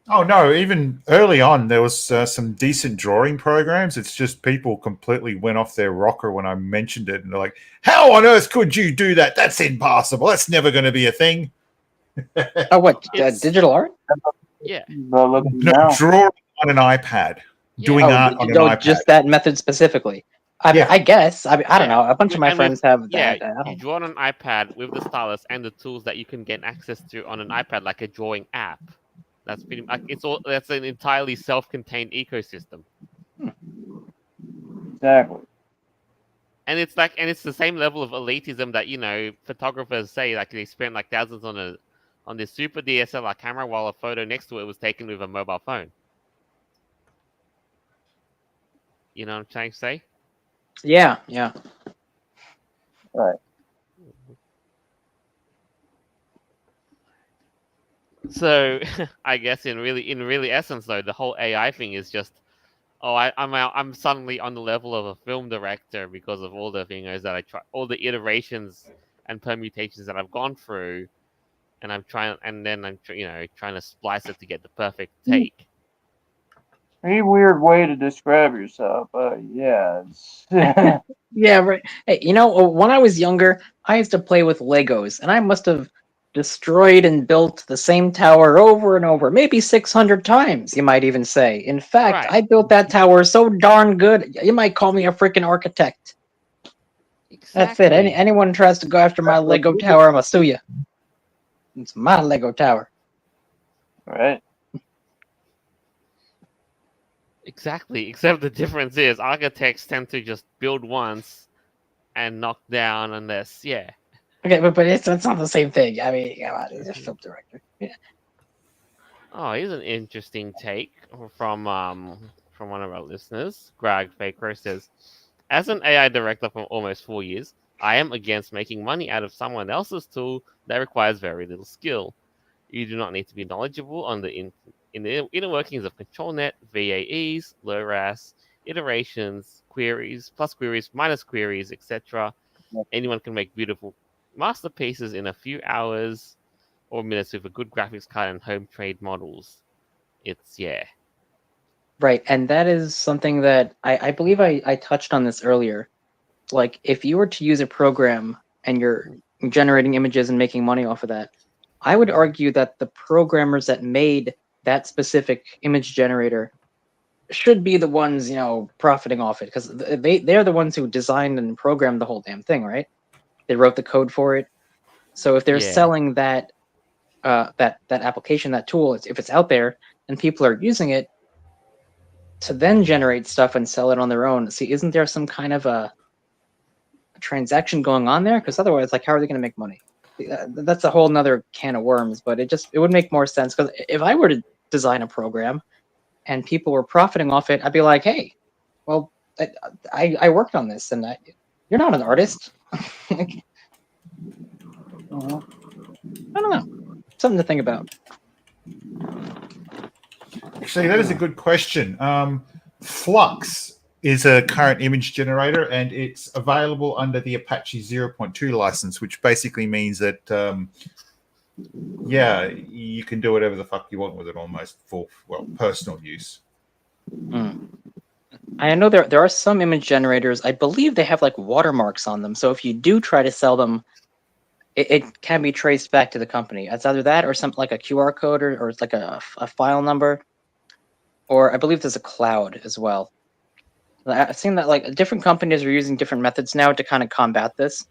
Oh no! Even early on, there was some decent drawing programs. It's just people completely went off their rocker when I mentioned it, and they're like, "How on earth could you do that? That's impossible. That's never going to be a thing." Oh, what? It's- Digital art? yeah. But look No, now. drawing on an iPad, doing art on an iPad. Just that method specifically. I guess. I don't know. A bunch of my friends have that. You draw on an iPad with the stylus and the tools that you can get access to on an iPad, like a drawing app. That's pretty much that's an entirely self-contained ecosystem. Exactly. And it's the same level of elitism that photographers say, like they spent like thousands on this super DSLR camera while a photo next to it was taken with a mobile phone. You know what I'm trying to say? Yeah. Right. So I guess in really essence though, the whole AI thing is just, I'm suddenly on the level of a film director because of all the things that I try, all the iterations and permutations that I've gone through, and I'm trying to splice it to get the perfect take. Pretty weird way to describe yourself, but yeah. Yeah, right. Hey, when I was younger, I used to play with Legos, and I must have destroyed and built the same tower over and over, maybe 600 times, you might even say. In fact, Right. I built that tower so darn good, you might call me a freaking architect. That's it. Exactly. Anyone tries to go after my Lego tower, I'm gonna sue you. It's my Lego tower. Right. Exactly. Except the difference is architects tend to just build once and knock down unless, yeah. Okay, but it's not the same thing. I mean, come on, he's a film director. Yeah. Oh, here's an interesting take from one of our listeners. Greg Faker says, "As an AI director for almost 4 years, I am against making money out of someone else's tool that requires very little skill. You do not need to be knowledgeable on in the inner workings of ControlNet, VAEs, LoRaS, iterations, queries, plus queries, minus queries, etc. Anyone can make beautiful masterpieces in a few hours or minutes with a good graphics card and home trade models. It's yeah. Right, and that is something that I believe I touched on this earlier. Like, if you were to use a program and you're generating images and making money off of that, I would argue that the programmers that made that specific image generator should be the ones, profiting off it, because they're the ones who designed and programmed the whole damn thing, right? They wrote the code for it. So if they're Yeah. selling that that application, that tool, if it's out there and people are using it to then generate stuff and sell it on their own, see, isn't there some kind of a transaction going on there? Because otherwise, like, how are they going to make money? That's a whole nother can of worms. But it would make more sense, because if I were to design a program and people were profiting off it, I'd be like, hey, well, I worked on this, and you're not an artist. Like, Mhm. I don't know, something to think about. Actually, that is a good question. Flux is a current image generator, and it's available under the Apache 0.2 license, which basically means that, yeah, you can do whatever the fuck you want with it almost for, well, personal use. I know there are some image generators, I believe they have like watermarks on them. So if you do try to sell them, it can be traced back to the company. It's either that or something like a QR code, or it's like a file number. Or I believe there's a cloud as well. I've seen that like different companies are using different methods now to kind of combat this,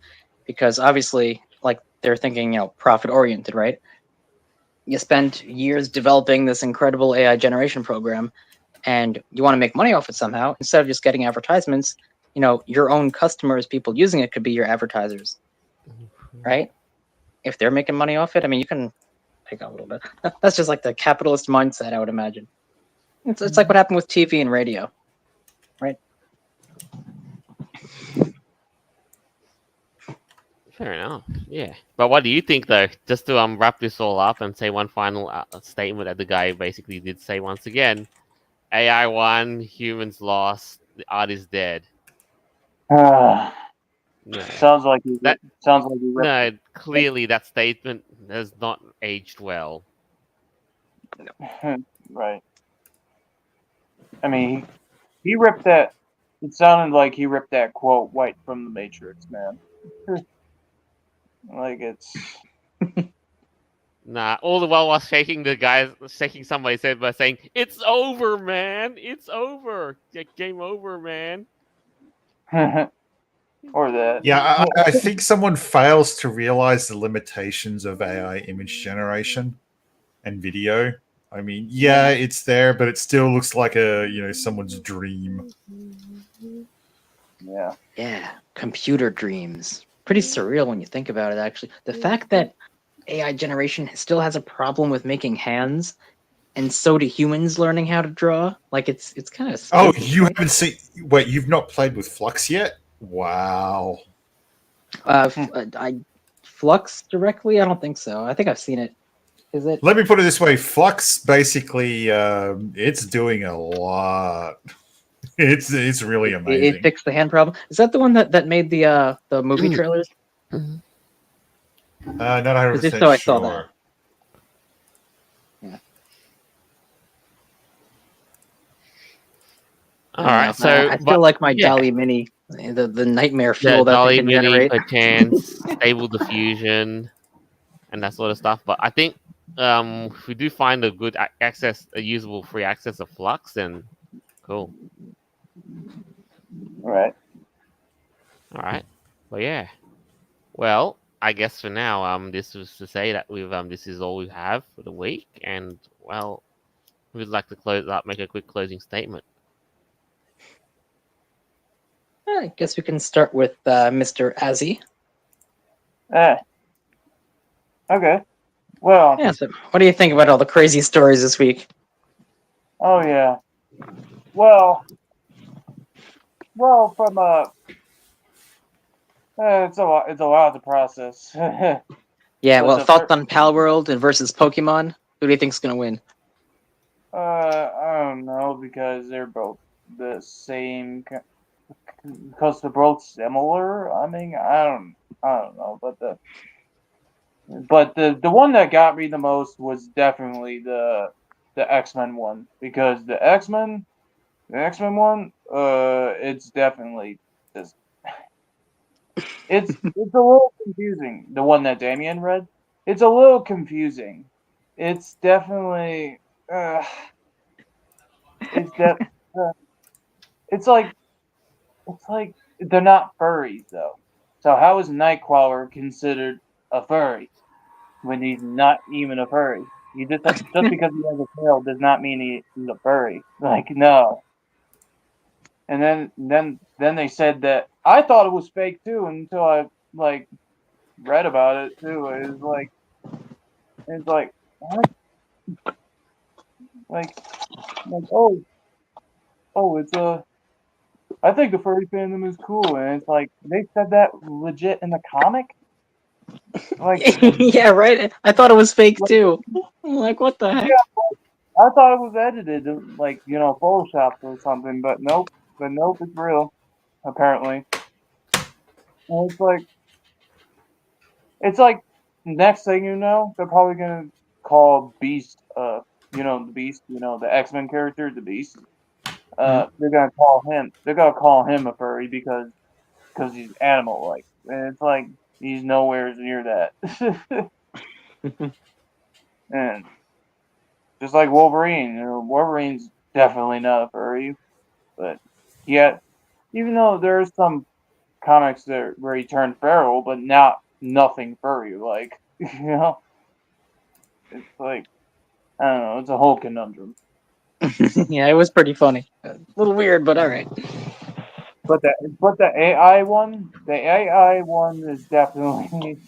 because obviously, like, they're thinking, profit oriented, right? You spent years developing this incredible AI generation program, and you want to make money off it somehow. Instead of just getting advertisements, your own customers, people using it, could be your advertisers, right? If they're making money off it, I mean, you can pick up a little bit. That's just like the capitalist mindset, I would imagine. It's like what happened with TV and radio, right? Fair enough. Yeah. But what do you think, though? Just to wrap this all up and say one final statement that the guy basically did say once again: AI won, humans lost, the art is dead. Ah, No, that sounds like he ripped. no. Clearly, that statement has not aged well. Right. I mean, he ripped that. It sounded like he ripped that quote right from the Matrix, man. Like it's. Nah, all the while shaking somebody's head by saying, "It's over, man. It's over. Game over, man." Or that. Yeah, I think someone fails to realize the limitations of AI image generation and video. I mean, yeah, it's there, but it still looks like someone's dream. Yeah. Yeah, computer dreams. Pretty surreal when you think about it, actually. The fact that AI generation still has a problem with making hands, and so do humans learning how to draw. Like, it's kind of Oh, spooky, you right? haven't seen? Wait, you've not played with Flux yet? Wow. I Flux directly? I don't think so. I think I've seen it. Is it? Let me put it this way: Flux basically, it's doing a lot. It's really It amazing. fixed the hand problem. Is that the one that made the movie trailers? Not 100% Just so I saw sure. that. Yeah. All right, so I still like my yeah, Dolly Mini, the nightmare the fuel that they Dolly can Mini, generate. perchance, stable diffusion, and that sort of stuff. But I think if we do find a good a usable free access of Flux, then cool. All right. All right, but yeah, well, I guess for now, this was to say that this is all we have for the week, and well, we'd like to close up, make a quick closing statement. I guess we can start with Mr. Azzy. Eh. Okay. Well, Yeah. So, what do you think about all the crazy stories this week? oh yeah. Well, from it's a lot to process. Yeah. But Well, the thoughts first, on Pal World and versus Pokemon. Who do you think's gonna win? I don't know because they're both the same. Because they're both similar. I mean, I don't know, but the one that got me the most was definitely the X-Men one because the X-Men one, it's definitely just it's a little confusing. The one that Damien read, it's a little confusing. It's definitely uh, it's that uh, it's like it's like they're not furries though. So how is Nightcrawler considered a furry when he's not even a furry? Just because he has a tail does not mean he's a furry. Like no. And then they said that I thought it was fake too until I like read about it too. It's like what? Like like it's a I think the furry fandom is cool and it's like they said that legit in the comic? Like Yeah. Right. I thought it was fake like too. I'm like, what the heck? yeah, I thought it was edited like, photoshopped or something, but nope. But nope, it's real, apparently. And it's like next thing you know, they're probably gonna call Beast, the Beast, the X-Men character, the Beast. Mhm. They're gonna call him a furry because he's animal like, and it's like he's nowhere near that. And just like Wolverine, Wolverine's definitely not a furry, but yet even though there's some comics that where he turned feral, but not nothing furry like, it's like I don't know, it's a whole conundrum. Yeah, it was pretty funny. A little weird, but all right. But the AI one is definitely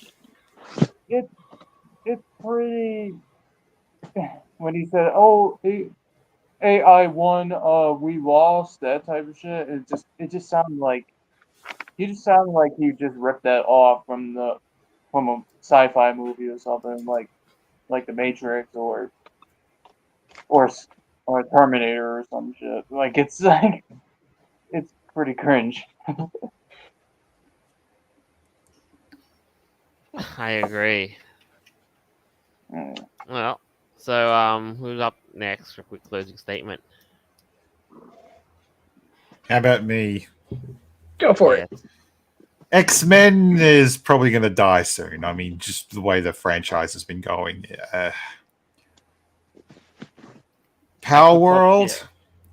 it it's pretty when he said, "Oh, AI won, we lost," that type of shit. It just sounded like he just ripped that off from a sci-fi movie or something like The Matrix or or Terminator or some shit. Like it's like it's pretty cringe. I agree. Mm. Well, so who's up next for a quick closing statement? How about me? Go for it. Yes. X-Men is probably going to die soon. I mean, just the way the franchise has been going. Power Yeah. World,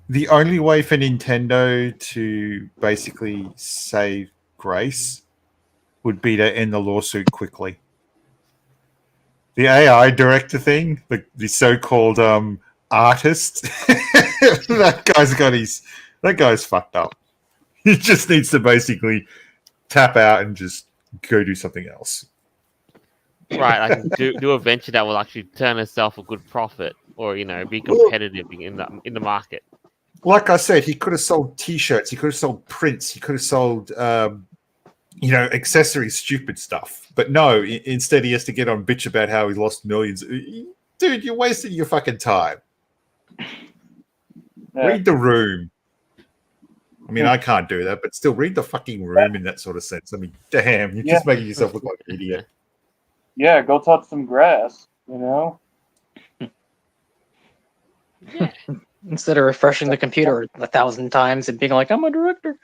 the only way for Nintendo to basically save grace would be to end the lawsuit quickly. The AI director thing, the so-called artist, that guy's fucked up. He just needs to basically tap out and just go do something else. Right, I can do a venture that will actually turn itself a good profit, or be competitive in the market. Like I said, he could have sold T-shirts, he could have sold prints, he could have sold accessories, stupid stuff. But no, instead he has to get on bitch about how he lost millions. Dude, you're wasting your fucking time. Yeah. Read the room. I mean, I can't do that, but still read the fucking room in that sort of sense. I mean, damn, you're Yeah. just making yourself look like an idiot. Yeah, go touch some grass, you know? Yeah. Instead of refreshing the computer 1,000 times and being like, "I'm a director."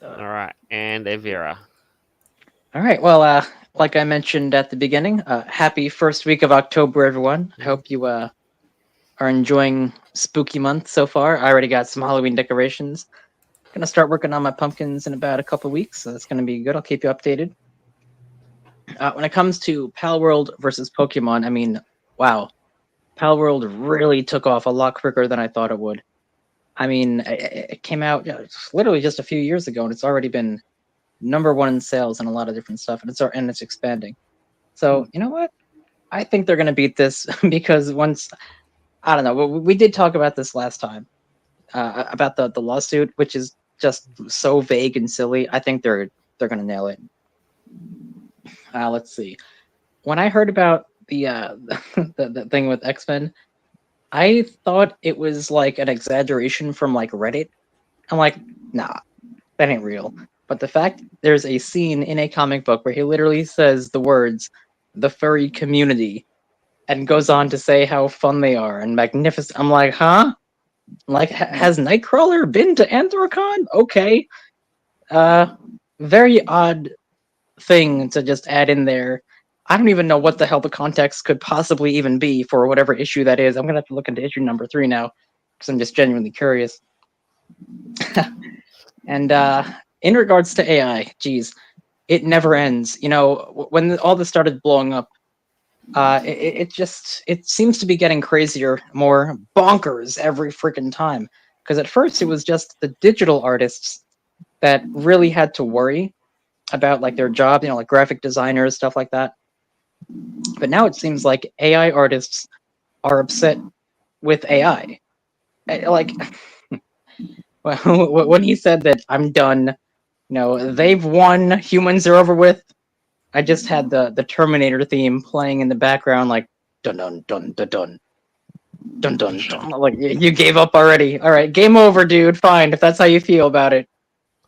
All right, and Evira. All right. Well, like I mentioned at the beginning, happy first week of October, everyone. I hope you are enjoying spooky month so far. I already got some Halloween decorations. Gonna start working on my pumpkins in about a couple weeks, so that's gonna be good. I'll keep you updated. When it comes to Pal World versus Pokemon, I mean, wow, Pal World really took off a lot quicker than I thought it would. I mean, it came out literally just a few years ago, and it's already been #1 in sales and a lot of different stuff, and it's expanding. So you know what? I think they're gonna beat this because once I don't know. We did talk about this last time about the lawsuit, which is just so vague and silly. I think they're gonna nail it. Let's see. When I heard about the thing with X-Men, I thought it was like an exaggeration from like Reddit. I'm like, nah, that ain't real. But the fact there's a scene in a comic book where he literally says the words "the furry community" and goes on to say how fun they are and magnificent. I'm like, huh? Like, has Nightcrawler been to Anthrocon? Okay. Uh, very odd thing to just add in there. I don't even know what the hell the context could possibly even be for whatever issue that is. I'm gonna have to look into issue #3 now because I'm just genuinely curious. And in regards to AI, geez, it never ends. You know, when all this started blowing up, it seems to be getting crazier, more bonkers every freaking time. Because at first it was just the digital artists that really had to worry about like their job, you know, like graphic designers, stuff like that. But now it seems like AI artists are upset with AI. Like when he said that I'm done, you know, they've won, humans are over with. I just had the Terminator theme playing in the background, like dun dun dun dun dun dun dun dun. Like you gave up already. All right, game over, dude. Fine, if that's how you feel about it.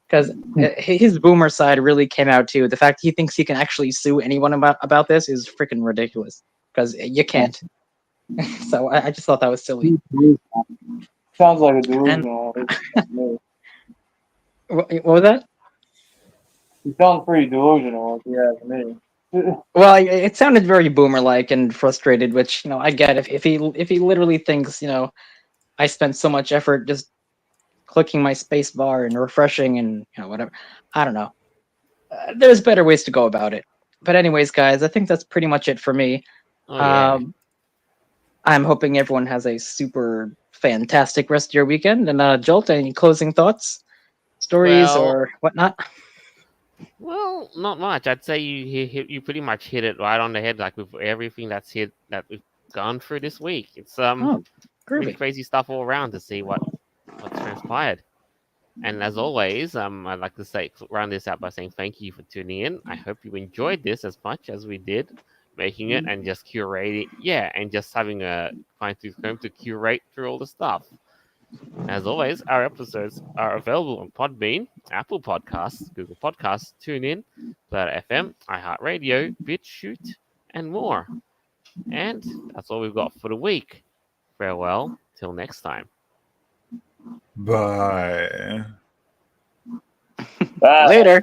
Because his boomer side really came out too. The fact he thinks he can actually sue anyone about this is freaking ridiculous. Because you can't. So I just thought that was silly. Sounds like a And delusional. what was that? He sounds pretty delusional, if you ask me. Well, it sounded very boomer-like and frustrated, which you know I get. If he literally thinks, you know, I spent so much effort just clicking my space bar and refreshing and you know whatever. I don't know. There's better ways to go about it. But anyways, guys, I think that's pretty much it for me. Oh yeah. Um, I'm hoping everyone has a super fantastic rest of your weekend. And Jolt, any closing thoughts, stories, Well, or whatnot? well, not much. I'd say you pretty much hit it right on the head, like with everything that we've gone through this week. It's Oh, pretty groovy. crazy stuff all around to see what's transpired. And as always, I'd like to say round this out by saying thank you for tuning in. I hope you enjoyed this as much as we did making it and just curating, yeah, and just having a fine tooth comb to curate through all the stuff. As always, our episodes are available on Podbean, Apple Podcasts, Google Podcasts, TuneIn, Player FM, iHeartRadio, BitChute, and more. And that's all we've got for the week. Farewell, till next time. Bye. Bye. Later.